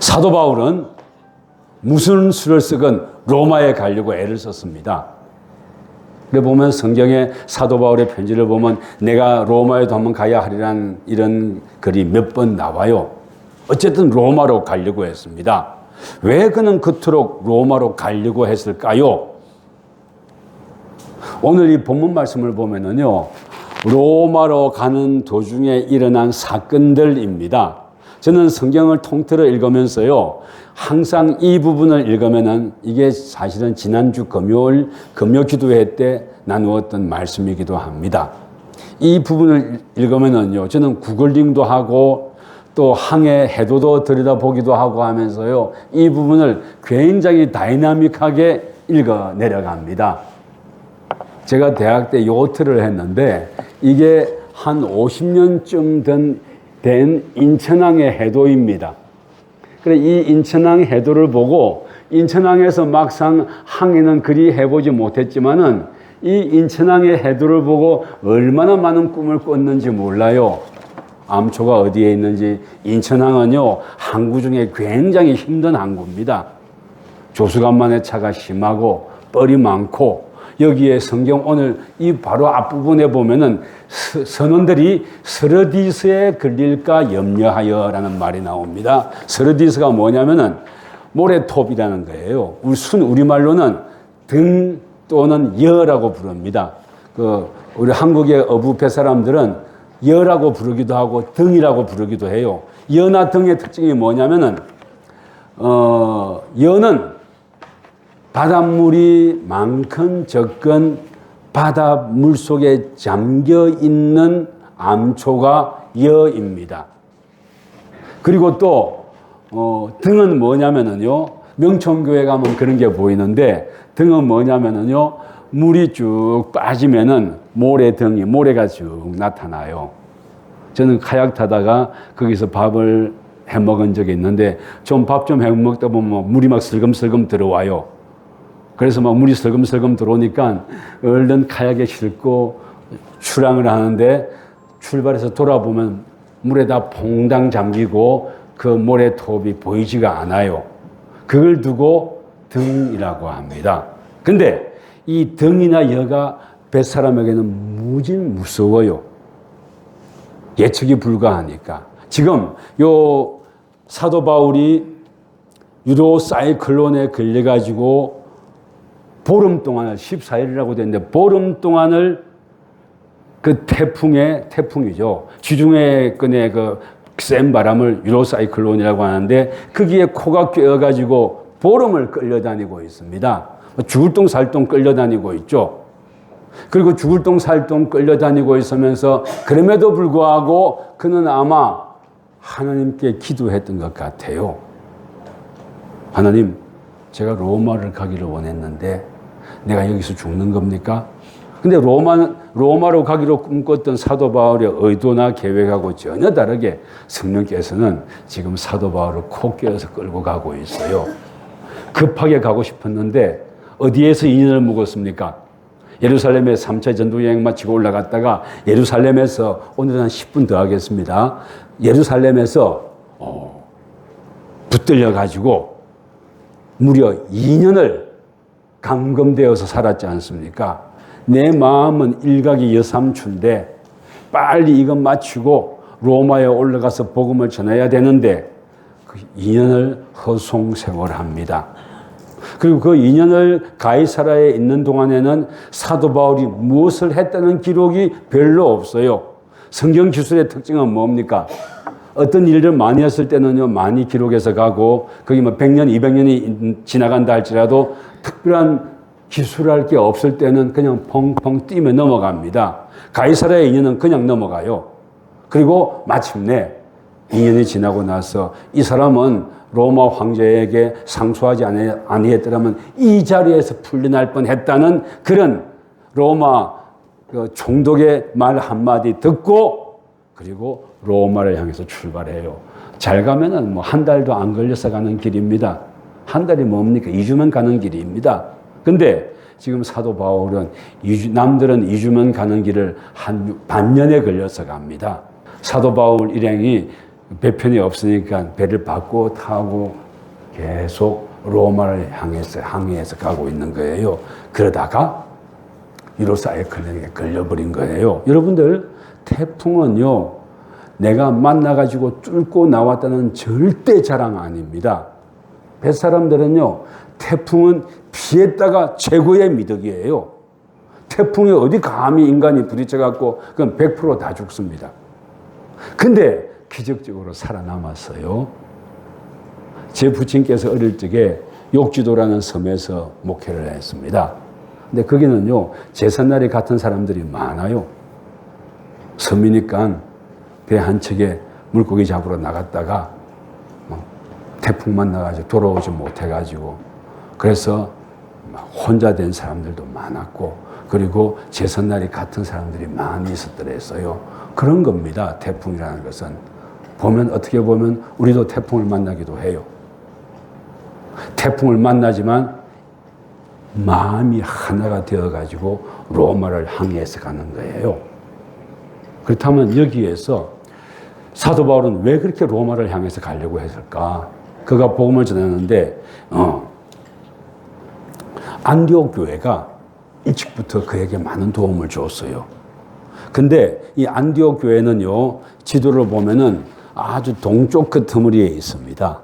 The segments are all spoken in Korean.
사도 바울은 무슨 수를 쓰건 로마에 가려고 애를 썼습니다. 그래 보면 성경에 사도 바울의 편지를 보면 내가 로마에도 한번 가야 하리라는 이런 글이 몇 번 나와요. 어쨌든 로마로 가려고 했습니다. 왜 그는 그토록 로마로 가려고 했을까요? 오늘 이 본문 말씀을 보면은요, 로마로 가는 도중에 일어난 사건들입니다. 저는 성경을 통틀어 읽으면서요, 항상 이 부분을 읽으면은 이게 사실은 지난주 금요일 금요 기도회 때 나누었던 말씀이기도 합니다. 이 부분을 읽으면은요, 저는 구글링도 하고 또 항해 해도도 들여다보기도 하고 하면서요, 이 부분을 굉장히 다이나믹하게 읽어 내려갑니다. 제가 대학 때 요트를 했는데 이게 한 50년쯤 된 인천항의 해도입니다. 그래, 이 인천항 해도를 보고 인천항에서 막상 항해는 그리 해보지 못했지만은 이 인천항의 해도를 보고 얼마나 많은 꿈을 꿨는지 몰라요. 암초가 어디에 있는지. 인천항은요, 항구 중에 굉장히 힘든 항구입니다. 조수간만의 차가 심하고 뻘이 많고, 여기에 성경 오늘 이 바로 앞부분에 보면은 선원들이 스르디스에 걸릴까 염려하여라는 말이 나옵니다. 스르디스가 뭐냐면은 모래톱이라는 거예요. 우리말로는 등 또는 여라고 부릅니다. 우리 한국의 어부배 사람들은 여라고 부르기도 하고 등이라고 부르기도 해요. 여나 등의 특징이 뭐냐면은 여는 바닷물이 많건 적건 바닷물 속에 잠겨 있는 암초가 여입니다. 그리고 또 등은 뭐냐면은요, 명천교회 가면 그런 게 보이는데, 등은 뭐냐면은요, 물이 쭉 빠지면은 모래가 쭉 나타나요. 저는 카약 타다가 거기서 밥을 해 먹은 적이 있는데, 좀 밥 좀 해 먹다 보면 물이 막 슬금슬금 들어와요. 그래서 막 물이 슬금슬금 들어오니까 얼른 카약에 싣고 출항을 하는데, 출발해서 돌아보면 물에 다 퐁당 잠기고 그 모래톱이 보이지가 않아요. 그걸 두고 등이라고 합니다. 근데 이 등이나 여가 뱃사람에게는 무지 무서워요. 예측이 불가하니까. 지금 요 사도 바울이 유도 사이클론에 걸려가지고 보름 동안을, 14일이라고 되는데 보름 동안을 그 태풍이죠. 지중해권의 그 센 바람을 유로 사이클론이라고 하는데 거기에 코가 꿰어가지고 보름을 끌려다니고 있습니다. 죽을 똥 살 똥 끌려다니고 있죠. 그리고 죽을 똥 살 똥 끌려다니고 있으면서 그럼에도 불구하고 그는 아마 하나님께 기도했던 것 같아요. 하나님, 제가 로마를 가기를 원했는데 내가 여기서 죽는 겁니까? 근데 로마로 가기로 꿈꿨던 사도 바울의 의도나 계획하고 전혀 다르게 성령께서는 지금 사도 바울을 코 껴서 끌고 가고 있어요. 급하게 가고 싶었는데 어디에서 2년을 묵었습니까? 예루살렘에 3차 전도 여행 마치고 올라갔다가 예루살렘에서, 오늘은 한 10분 더 하겠습니다. 예루살렘에서 붙들려 가지고 무려 2년을 감금되어서 살았지 않습니까? 내 마음은 일각이 여삼춘데 빨리 이것 마치고 로마에 올라가서 복음을 전해야 되는데 그 2년을 허송세월합니다. 그리고 그 2년을 가이사라에 있는 동안에는 사도 바울이 무엇을 했다는 기록이 별로 없어요. 성경 기술의 특징은 뭡니까? 어떤 일을 많이 했을 때는요, 많이 기록해서 가고, 거기 뭐 100년, 200년이 지나간다 할지라도 특별한 기술할 게 없을 때는 그냥 펑펑 뛰며 넘어갑니다. 가이사라의 2년은 그냥 넘어가요. 그리고 마침내 2년이 지나고 나서 이 사람은 로마 황제에게 상소하지 아니했더라면 이 자리에서 풀려날 뻔했다는 그런 로마 총독의 말 한마디 듣고, 그리고 로마를 향해서 출발해요. 잘 가면은 뭐 한 달도 안 걸려서 가는 길입니다. 한 달이 뭡니까? 2주면 가는 길입니다. 근데 지금 사도 바울은 남들은 2주면 가는 길을 한 반년에 걸려서 갑니다. 사도 바울 일행이 배편이 없으니까 배를 바꿔 타고 계속 로마를 향해서 항해해서 가고 있는 거예요. 그러다가 유로사이클론에 걸려버린 거예요. 여러분들, 태풍은요, 내가 만나가지고 뚫고 나왔다는 절대 자랑 아닙니다. 뱃사람들은요, 태풍은 피했다가 최고의 미덕이에요. 태풍이 어디 감히 인간이 부딪혀갖고 그건 100% 죽습니다. 근데 기적적으로 살아남았어요. 제 부친께서 어릴 적에 욕지도라는 섬에서 목회를 했습니다. 근데 거기는요, 제삿날이 같은 사람들이 많아요. 섬이니까 배 한 척에 물고기 잡으러 나갔다가 태풍 만나가지고 돌아오지 못해가지고, 그래서 혼자 된 사람들도 많았고, 그리고 제삿날이 같은 사람들이 많이 있었더랬어요. 그런 겁니다. 태풍이라는 것은. 보면, 어떻게 보면 우리도 태풍을 만나기도 해요. 태풍을 만나지만 마음이 하나가 되어가지고 로마를 항해해서 가는 거예요. 그렇다면 여기에서 사도 바울은 왜 그렇게 로마를 향해서 가려고 했을까? 그가 복음을 전했는데 안디옥 교회가 일찍부터 그에게 많은 도움을 줬어요. 근데 이 안디옥 교회는요, 지도를 보면은 아주 동쪽 끝머리에 있습니다.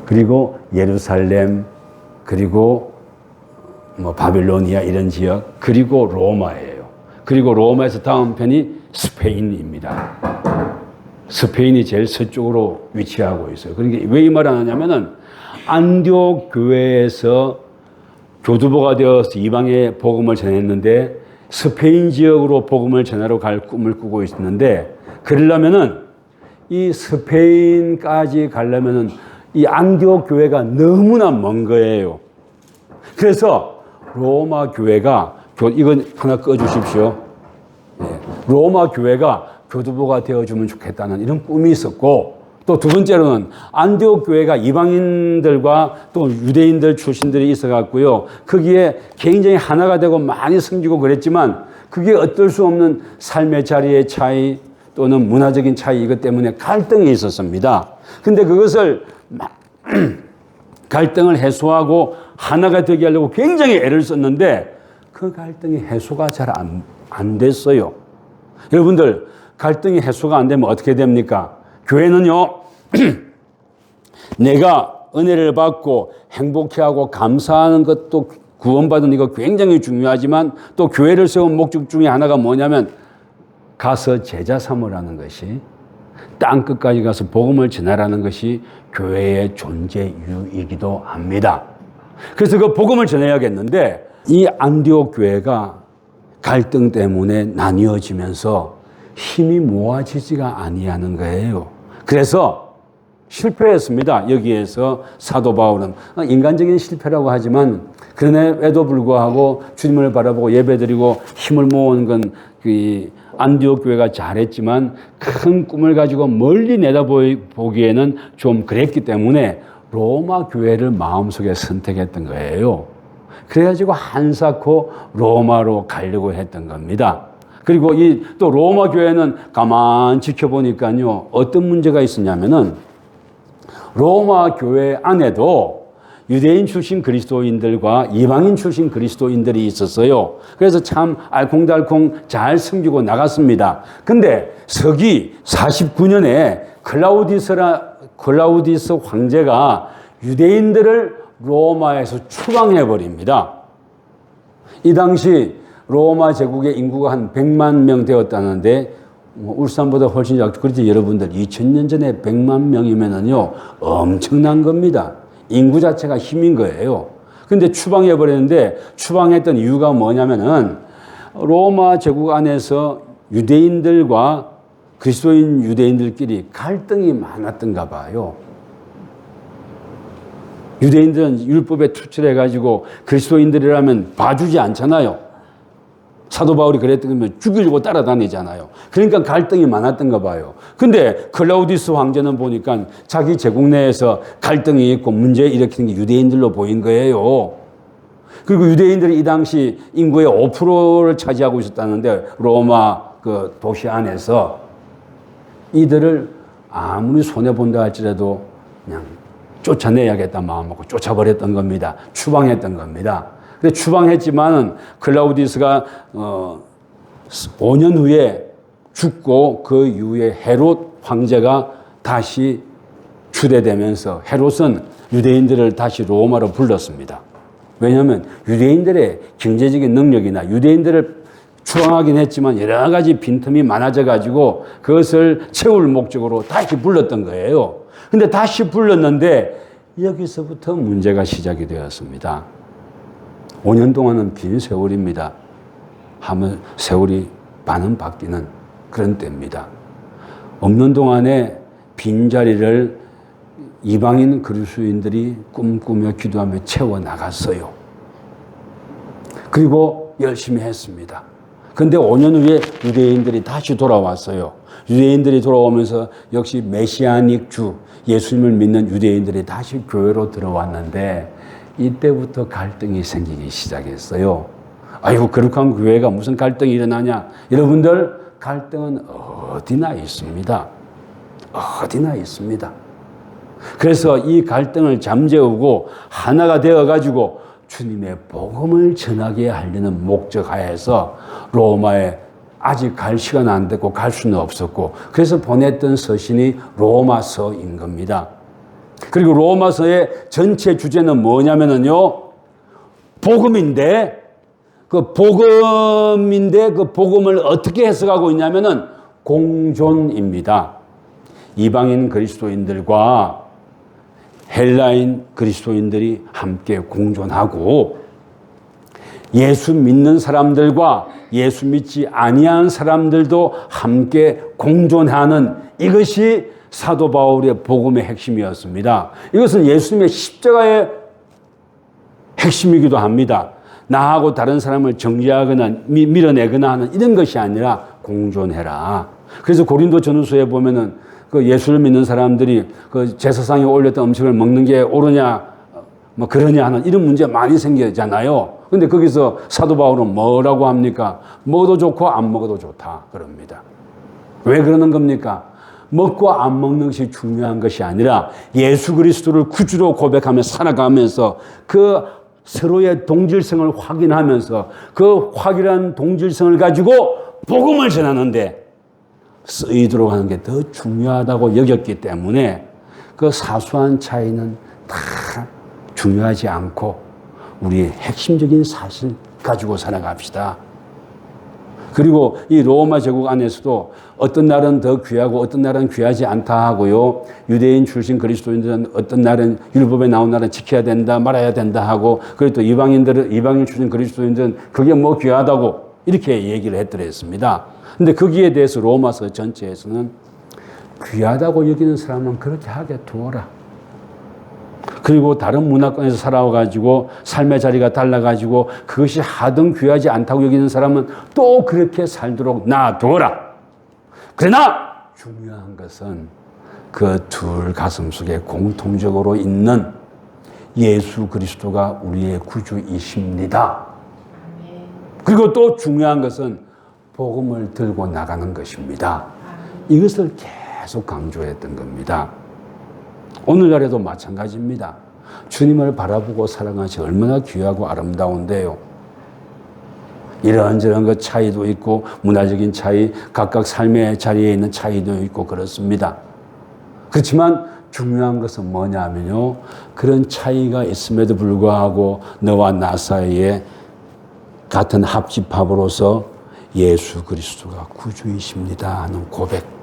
그리고 예루살렘, 그리고 바빌로니아 이런 지역, 그리고 로마예요. 그리고 로마에서 다음 편이 스페인입니다. 스페인이 제일 서쪽으로 위치하고 있어요. 그러니까 왜 이 말을 하냐면은 안디옥 교회에서 교두보가 되어서 이방에 복음을 전했는데 스페인 지역으로 복음을 전하러 갈 꿈을 꾸고 있었는데, 그러려면은 이 스페인까지 가려면은 이 안디옥 교회가 너무나 먼 거예요. 그래서 로마 교회가, 이건 하나 꺼주십시오. 로마 교회가 교두보가 되어주면 좋겠다는 이런 꿈이 있었고, 또 두 번째로는 안디옥 교회가 이방인들과 또 유대인들 출신들이 있어갖고요, 거기에 굉장히 하나가 되고 많이 섬기고 그랬지만 그게 어쩔 수 없는 삶의 자리의 차이 또는 문화적인 차이, 이것 때문에 갈등이 있었습니다. 근데 그것을 갈등을 해소하고 하나가 되게 하려고 굉장히 애를 썼는데 그 갈등이 해소가 잘 안 됐어요. 여러분들, 갈등이 해소가 안 되면 어떻게 됩니까? 교회는요, 내가 은혜를 받고 행복해하고 감사하는 것도 구원받은 이거 굉장히 중요하지만, 또 교회를 세운 목적 중에 하나가 뭐냐면 가서 제자 삼으라는 것이, 땅 끝까지 가서 복음을 전하라는 것이 교회의 존재 이유이기도 합니다. 그래서 그 복음을 전해야겠는데, 이 안디옥 교회가 갈등 때문에 나뉘어지면서 힘이 모아지지가 아니하는 거예요. 그래서 실패했습니다. 여기에서 사도 바울은 인간적인 실패라고 하지만 그럼에도 불구하고 주님을 바라보고 예배드리고 힘을 모은 건 그 안디옥 교회가 잘했지만 큰 꿈을 가지고 멀리 내다보기에는 좀 그랬기 때문에 로마 교회를 마음속에 선택했던 거예요. 그래가지고 한사코 로마로 가려고 했던 겁니다. 그리고 또 로마 교회는 가만 지켜보니까요, 어떤 문제가 있었냐면은 로마 교회 안에도 유대인 출신 그리스도인들과 이방인 출신 그리스도인들이 있었어요. 그래서 참 알콩달콩 잘 섬기고 나갔습니다. 근데 서기 49년에 클라우디스 황제가 유대인들을 로마에서 추방해 버립니다. 이 당시 로마 제국의 인구가 한 100만 명 되었다는데, 울산보다 훨씬 작죠. 그렇지, 여러분들. 2000년 전에 100만 명이면은요, 엄청난 겁니다. 인구 자체가 힘인 거예요. 근데 추방해 버렸는데, 추방했던 이유가 뭐냐면은 로마 제국 안에서 유대인들과 그리스도인 유대인들끼리 갈등이 많았던가 봐요. 유대인들은 율법에 투철해가지고 그리스도인들이라면 봐주지 않잖아요. 사도 바울이 그랬던 건 죽이려고 따라다니잖아요. 그러니까 갈등이 많았던가 봐요. 근데 클라우디스 황제는 보니까 자기 제국 내에서 갈등이 있고 문제 일으키는 게 유대인들로 보인 거예요. 그리고 유대인들이 이 당시 인구의 5%를 차지하고 있었다는데, 로마 그 도시 안에서. 이들을 아무리 손해본다 할지라도 그냥 쫓아내야겠다 마음먹고 쫓아버렸던 겁니다. 추방했던 겁니다. 근데 추방했지만은 클라우디우스가 5년 후에 죽고 그 이후에 헤롯 황제가 다시 추대되면서 헤롯은 유대인들을 다시 로마로 불렀습니다. 왜냐하면 유대인들의 경제적인 능력이나 유대인들을 추방하긴 했지만 여러 가지 빈틈이 많아져 가지고 그것을 채울 목적으로 다시 불렀던 거예요. 근데 다시 불렀는데 여기서부터 문제가 시작이 되었습니다. 5년 동안은 긴 세월입니다. 하면 세월이 반은 바뀌는 그런 때입니다. 없는 동안에 빈자리를 이방인 그리스도인들이 꿈꾸며 기도하며 채워나갔어요. 그리고 열심히 했습니다. 그런데 5년 후에 유대인들이 다시 돌아왔어요. 유대인들이 돌아오면서 역시 메시아닉 주, 예수님을 믿는 유대인들이 다시 교회로 들어왔는데 이때부터 갈등이 생기기 시작했어요. 아이고, 거룩한 교회가 무슨 갈등이 일어나냐? 여러분들, 갈등은 어디나 있습니다. 어디나 있습니다. 그래서 이 갈등을 잠재우고 하나가 되어가지고 주님의 복음을 전하게 하려는 목적하에서 로마에 아직 갈 시간 안 됐고 갈 수는 없었고 그래서 보냈던 서신이 로마서인 겁니다. 그리고 로마서의 전체 주제는 뭐냐면요. 복음인데 그 복음을 어떻게 해석하고 있냐면은 공존입니다. 이방인 그리스도인들과 헬라인 그리스도인들이 함께 공존하고 예수 믿는 사람들과 예수 믿지 아니한 사람들도 함께 공존하는 이것이 사도 바울의 복음의 핵심이었습니다. 이것은 예수님의 십자가의 핵심이기도 합니다. 나하고 다른 사람을 정죄하거나 밀어내거나 하는 이런 것이 아니라 공존해라. 그래서 고린도 전후서에 보면은 그 예수를 믿는 사람들이 그 제사상에 올렸던 음식을 먹는 게 옳으냐, 뭐 그러냐 하는 이런 문제 많이 생기잖아요. 근데 거기서 사도 바울은 뭐라고 합니까? 먹어도 좋고 안 먹어도 좋다. 그럽니다. 왜 그러는 겁니까? 먹고 안 먹는 것이 중요한 것이 아니라 예수 그리스도를 구주로 고백하며 살아가면서 그 서로의 동질성을 확인하면서 그 확인한 동질성을 가지고 복음을 전하는데 쓰이도록 하는 게 더 중요하다고 여겼기 때문에 그 사소한 차이는 다 중요하지 않고 우리의 핵심적인 사실 가지고 살아갑시다. 그리고 이 로마 제국 안에서도 어떤 날은 더 귀하고 어떤 날은 귀하지 않다 하고요. 유대인 출신 그리스도인들은 어떤 날은 율법에 나온 날은 지켜야 된다, 말아야 된다 하고 그리고 또 이방인 출신 그리스도인들은 그게 뭐 귀하다고 이렇게 얘기를 했더랬습니다. 근데 거기에 대해서 로마서 전체에서는 귀하다고 여기는 사람은 그렇게 하게 두어라. 그리고 다른 문화권에서 살아와가지고 삶의 자리가 달라가지고 그것이 하등 귀하지 않다고 여기는 사람은 또 그렇게 살도록 놔두어라. 그러나 중요한 것은 그 둘 가슴 속에 공통적으로 있는 예수 그리스도가 우리의 구주이십니다. 그리고 또 중요한 것은 복음을 들고 나가는 것입니다. 이것을 계속 강조했던 겁니다. 오늘날에도 마찬가지입니다. 주님을 바라보고 사랑하는 것이 얼마나 귀하고 아름다운데요. 이런저런 것 차이도 있고 문화적인 차이, 각각 삶의 자리에 있는 차이도 있고 그렇습니다. 그렇지만 중요한 것은 뭐냐면요. 그런 차이가 있음에도 불구하고 너와 나 사이에 같은 합집합으로서 예수 그리스도가 구주이십니다 하는 고백.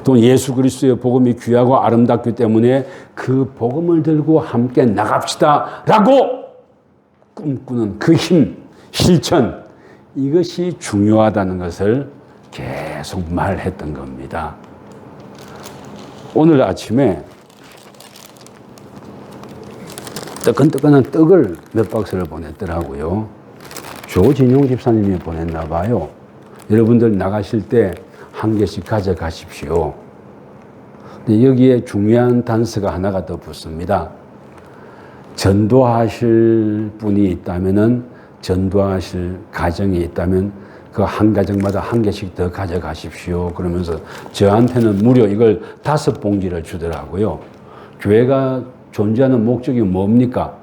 또 예수 그리스도의 복음이 귀하고 아름답기 때문에 그 복음을 들고 함께 나갑시다 라고 꿈꾸는 그 힘, 실천, 이것이 중요하다는 것을 계속 말했던 겁니다. 오늘 아침에 뜨끈뜨끈한 떡을 몇 박스를 보냈더라고요. 조진용 집사님이 보냈나 봐요. 여러분들 나가실 때 한 개씩 가져가십시오. 근데 여기에 중요한 단서가 하나가 더 붙습니다. 전도하실 분이 있다면은 전도하실 가정이 있다면 그 한 가정마다 한 개씩 더 가져가십시오. 그러면서 저한테는 무려 이걸 5봉지를 주더라고요. 교회가 존재하는 목적이 뭡니까?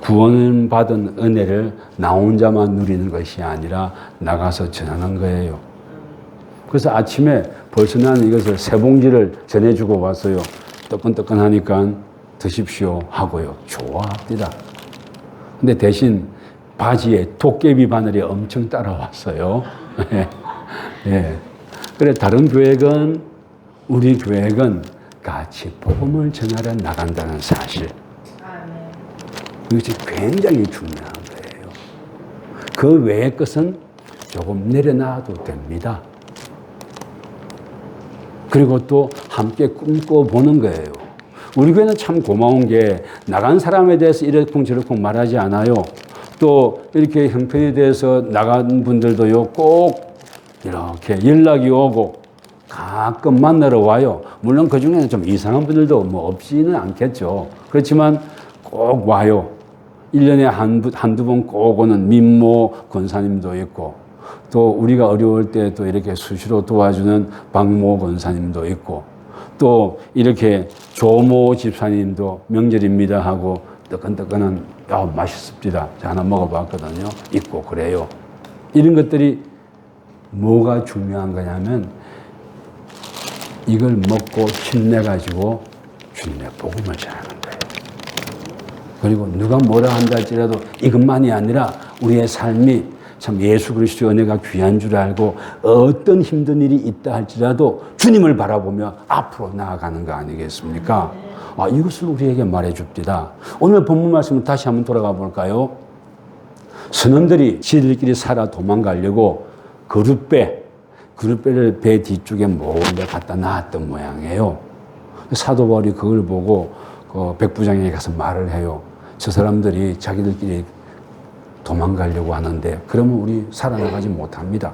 구원받은 은혜를 나 혼자만 누리는 것이 아니라 나가서 전하는 거예요. 그래서 아침에 벌써 나는 이것을 3봉지를 전해주고 왔어요. 뜨끈뜨끈하니까 드십시오 하고요. 좋아합니다. 근데 대신 바지에 도깨비 바늘이 엄청 따라왔어요. 예. 그래, 다른 교회건 우리 교회건 같이 복음을 전하러 나간다는 사실. 이것이 굉장히 중요한 거예요. 그 외의 것은 조금 내려놔도 됩니다. 그리고 또 함께 꿈꿔보는 거예요. 우리 교회는 참 고마운 게 나간 사람에 대해서 이러쿵저러쿵 말하지 않아요. 또 이렇게 형편에 대해서 나간 분들도요, 꼭 이렇게 연락이 오고 가끔 만나러 와요. 물론 그 중에는 좀 이상한 분들도 뭐 없지는 않겠죠. 그렇지만 꼭 와요. 1년에 한두 번 꼭 오는 민모 권사님도 있고, 또 우리가 어려울 때 또 이렇게 수시로 도와주는 박모 권사님도 있고, 또 이렇게 조모 집사님도 명절입니다 하고 뜨끈뜨끈한 맛있습니다. 제가 하나 먹어봤거든요. 있고 그래요. 이런 것들이 뭐가 중요한 거냐면 이걸 먹고 힘내가지고 주님의 복음을 전하는 거예요. 그리고 누가 뭐라 한다 할지라도 이것만이 아니라 우리의 삶이 참 예수 그리스도의 은혜가 귀한 줄 알고 어떤 힘든 일이 있다 할지라도 주님을 바라보며 앞으로 나아가는 거 아니겠습니까? 이것을 우리에게 말해줍니다. 오늘 본문 말씀을 다시 한번 돌아가 볼까요? 선원들이 지들끼리 살아 도망가려고 그릇배를 배 뒤쪽에 몰래 갖다 놨던 모양이에요. 사도 바울이 그걸 보고 그 백부장에게 가서 말을 해요. 저 사람들이 자기들끼리 도망가려고 하는데 그러면 우리 살아나가지 못합니다.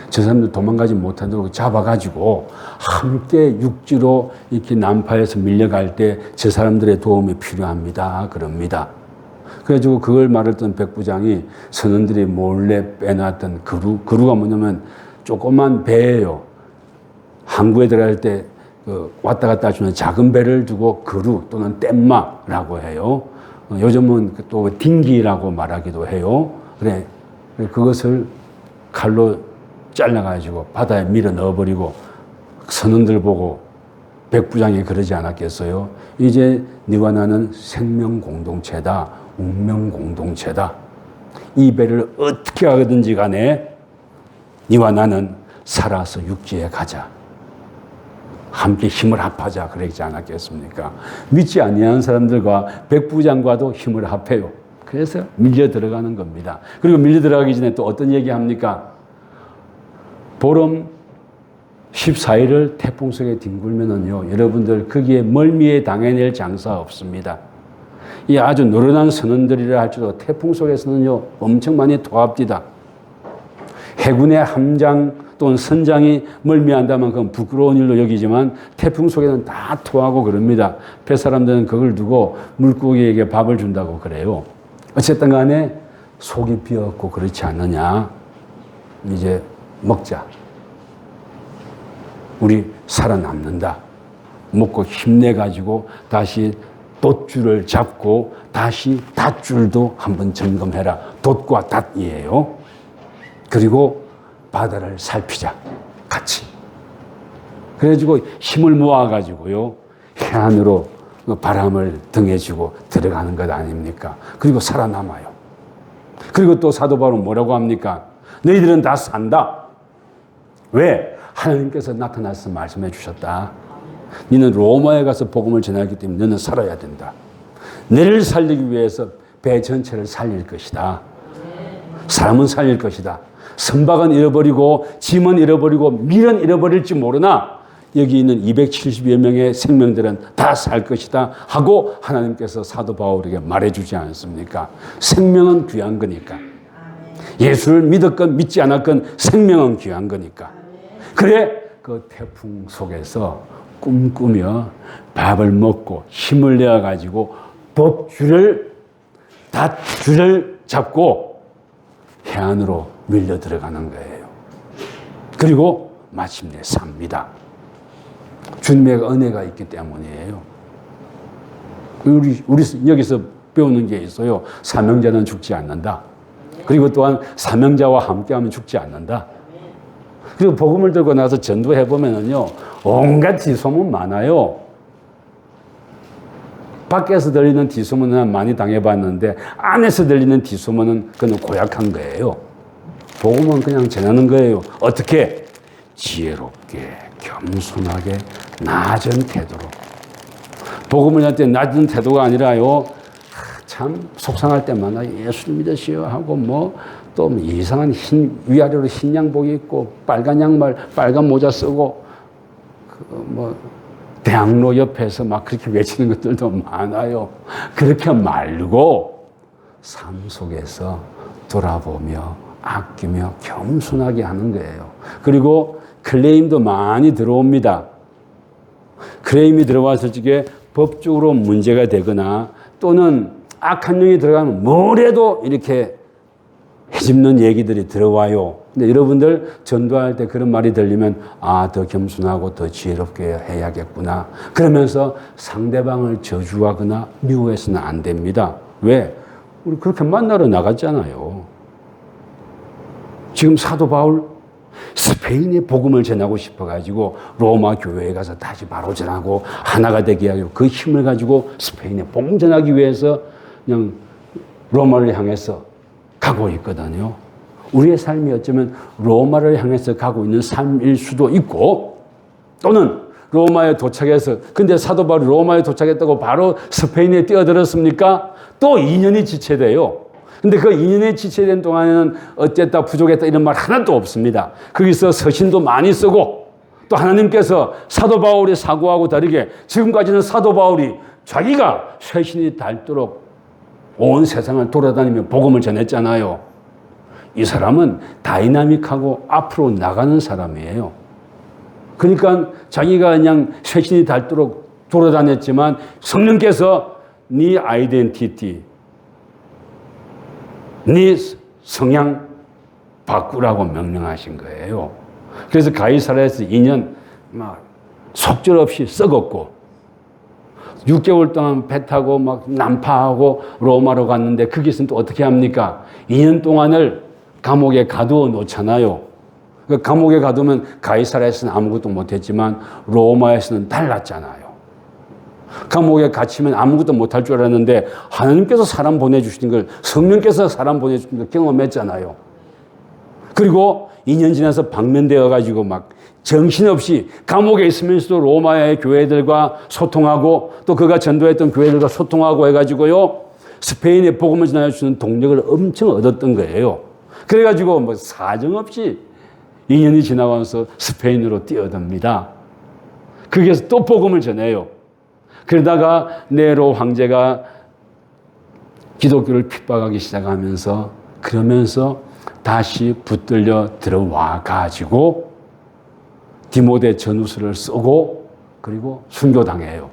저 사람들 도망가지 못하도록 잡아가지고 함께 육지로 이렇게 난파해서 밀려갈 때 저 사람들의 도움이 필요합니다. 그럽니다. 그래가지고 그걸 말했던 백부장이 선원들이 몰래 빼놨던 그루가 뭐냐면 조그만 배예요. 항구에 들어갈 때 왔다 갔다 해주는 작은 배를 두고 그루 또는 뗏마라고 해요. 요즘은 또 딩기라고 말하기도 해요. 그래, 그것을 칼로 잘라가지고 바다에 밀어 넣어버리고 선원들 보고 백부장이 그러지 않았겠어요? 이제 네와 나는 생명 공동체다, 운명 공동체다. 이 배를 어떻게 하든지 간에 네와 나는 살아서 육지에 가자. 함께 힘을 합하자 그러지 않았겠습니까? 믿지 아니하는 사람들과 백부장과도 힘을 합해요. 그래서 밀려 들어가는 겁니다. 그리고 밀려 들어가기 전에 또 어떤 얘기 합니까? 보름 14일을 태풍 속에 뒹굴면은요, 여러분들 거기에 멀미에 당해낼 장사 없습니다. 이 아주 노련한 선원들이라 할지라도 태풍 속에서는요, 엄청 많이 토합니다. 해군의 함장 또는 선장이 멀미한다면 그건 부끄러운 일로 여기지만 태풍 속에는 다 토하고 그럽니다. 배 사람들은 그걸 두고 물고기에게 밥을 준다고 그래요. 어쨌든 간에 속이 비었고 그렇지 않느냐. 이제 먹자. 우리 살아남는다. 먹고 힘내가지고 다시 돛줄을 잡고 다시 닷줄도 한번 점검해라. 돛과 닷이에요. 그리고 바다를 살피자. 같이. 그래가지고 힘을 모아가지고요. 해안으로 바람을 등에 쥐고 들어가는 것 아닙니까? 그리고 살아남아요. 그리고 또 사도 바울은 뭐라고 합니까? 너희들은 다 산다. 왜? 하나님께서 나타나서 말씀해 주셨다. 너는 로마에 가서 복음을 전하기 때문에 너는 살아야 된다. 너를 살리기 위해서 배 전체를 살릴 것이다. 사람은 살릴 것이다. 선박은 잃어버리고 짐은 잃어버리고 밀은 잃어버릴지 모르나 여기 있는 270여 명의 생명들은 다 살 것이다 하고 하나님께서 사도 바울에게 말해주지 않습니까? 생명은 귀한 거니까. 예수를 믿었건 믿지 않았건 생명은 귀한 거니까. 그래 그 태풍 속에서 꿈꾸며 밥을 먹고 힘을 내어가지고 닷줄을 잡고 해안으로 밀려 들어가는 거예요. 그리고 마침내 삽니다. 주님의 은혜가 있기 때문이에요. 우리 여기서 배우는 게 있어요. 사명자는 죽지 않는다. 그리고 또한 사명자와 함께하면 죽지 않는다. 그리고 복음을 들고 나서 전도해보면요, 온갖 뒤소문 많아요. 밖에서 들리는 뒤소문은 많이 당해봤는데, 안에서 들리는 뒤소문은 그냥 고약한 거예요. 복음은 그냥 전하는 거예요. 어떻게? 지혜롭게, 겸손하게, 낮은 태도로. 복음을 할 때 낮은 태도가 아니라요, 참 속상할 때마다 예수 믿으시오 하고 또 이상한 위아래로 흰 양복 입고 빨간 양말, 빨간 모자 쓰고 대학로 옆에서 막 그렇게 외치는 것들도 많아요. 그렇게 말고 삶 속에서 돌아보며 아끼며 겸손하게 하는 거예요. 그리고 클레임도 많이 들어옵니다. 클레임이 들어왔을 적에 법적으로 문제가 되거나 또는 악한 영이 들어가면 뭐래도 이렇게 해집는 얘기들이 들어와요. 근데 여러분들 전도할 때 그런 말이 들리면 더 겸손하고 더 지혜롭게 해야겠구나. 그러면서 상대방을 저주하거나 미워해서는 안 됩니다. 왜? 우리 그렇게 만나러 나갔잖아요. 지금 사도 바울 스페인에 복음을 전하고 싶어가지고 로마 교회에 가서 다시 바로 전하고 하나가 되게 하고 그 힘을 가지고 스페인에 복음 전하기 위해서 그냥 로마를 향해서 가고 있거든요. 우리의 삶이 어쩌면 로마를 향해서 가고 있는 삶일 수도 있고 또는 로마에 도착해서 근데 사도 바울이 로마에 도착했다고 바로 스페인에 뛰어들었습니까? 또 2년이 지체돼요. 근데 그 2년에 지체된 동안에는 어쨌다 부족했다 이런 말 하나도 없습니다. 거기서 서신도 많이 쓰고 또 하나님께서 사도 바울의 사고하고 다르게 지금까지는 사도 바울이 자기가 쇄신이 닳도록 온 세상을 돌아다니며 복음을 전했잖아요. 이 사람은 다이나믹하고 앞으로 나가는 사람이에요. 그러니까 자기가 그냥 쇄신이 닳도록 돌아다녔지만 성령께서 네 아이덴티티, 네 성향 바꾸라고 명령하신 거예요. 그래서 가이사랴에서 2년 막 속절없이 썩었고 6개월 동안 배 타고 막 난파하고 로마로 갔는데 거기서는 또 어떻게 합니까? 2년 동안을 감옥에 가두어 놓잖아요. 그 감옥에 가두면 가이사랴에서는 아무것도 못했지만 로마에서는 달랐잖아요. 감옥에 갇히면 아무것도 못할 줄 알았는데 하나님께서 사람 보내주신 걸 성령께서 사람 보내주신 걸 경험했잖아요. 그리고 2년 지나서 방면되어 가지고 막 정신없이 감옥에 있으면서도 로마의 교회들과 소통하고 또 그가 전도했던 교회들과 소통하고 해가지고요 스페인에 복음을 전해주는 동력을 엄청 얻었던 거예요. 그래가지고 사정없이 2년이 지나가면서 스페인으로 뛰어듭니다. 거기에서 또 복음을 전해요. 그러다가 네로 황제가 기독교를 핍박하기 시작하면서 그러면서 다시 붙들려 들어와 가지고 디모데 전후서를 쓰고 그리고 순교당해요.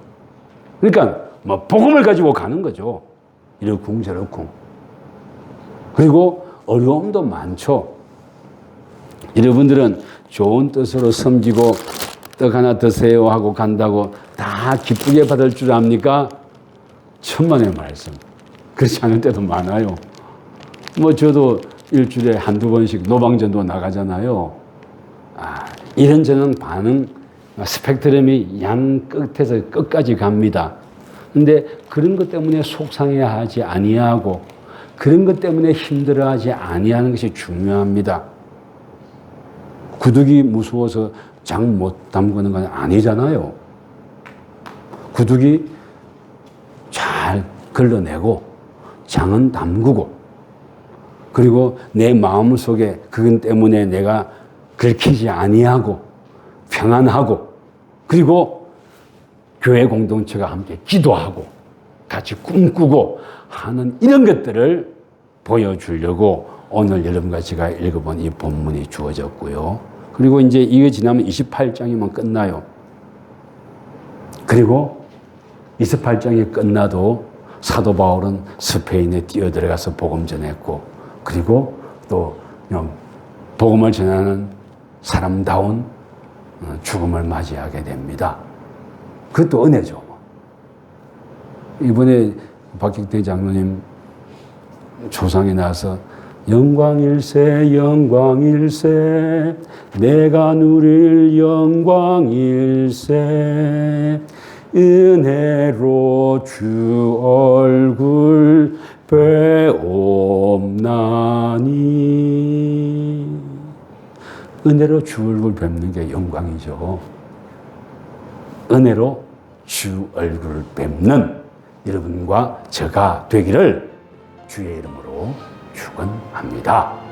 그러니까 복음을 가지고 가는 거죠. 이러쿵저러쿵. 그리고 어려움도 많죠. 여러분들은 좋은 뜻으로 섬기고 떡 하나 드세요 하고 간다고 다 기쁘게 받을 줄 압니까? 천만의 말씀. 그렇지 않을 때도 많아요. 저도 일주일에 한두 번씩 노방전도 나가잖아요. 이런저런 반응, 스펙트럼이 양 끝에서 끝까지 갑니다. 근데 그런 것 때문에 속상해하지 아니하고 그런 것 때문에 힘들어하지 아니하는 것이 중요합니다. 구둑이 무서워서 장 못 담그는 건 아니잖아요. 구둑이 잘 걸러내고 장은 담그고 그리고 내 마음 속에 그것 때문에 내가 긁히지 아니하고 평안하고 그리고 교회 공동체가 함께 기도하고 같이 꿈꾸고 하는 이런 것들을 보여주려고 오늘 여러분과 제가 읽어본 이 본문이 주어졌고요. 그리고 이제 이거 지나면 28장이면 끝나요. 그리고 28장이 끝나도 사도 바울은 스페인에 뛰어들어가서 복음 전했고 그리고 또 복음을 전하는 사람다운 죽음을 맞이하게 됩니다. 그것도 은혜죠. 이번에 박경태 장로님 초상에 나와서 영광일세 영광일세 내가 누릴 영광일세 은혜로 주 얼굴 배옵나니. 은혜로 주 얼굴 뵙는 게 영광이죠. 은혜로 주 얼굴 뵙는 여러분과 제가 되기를 주의 이름으로 축원합니다.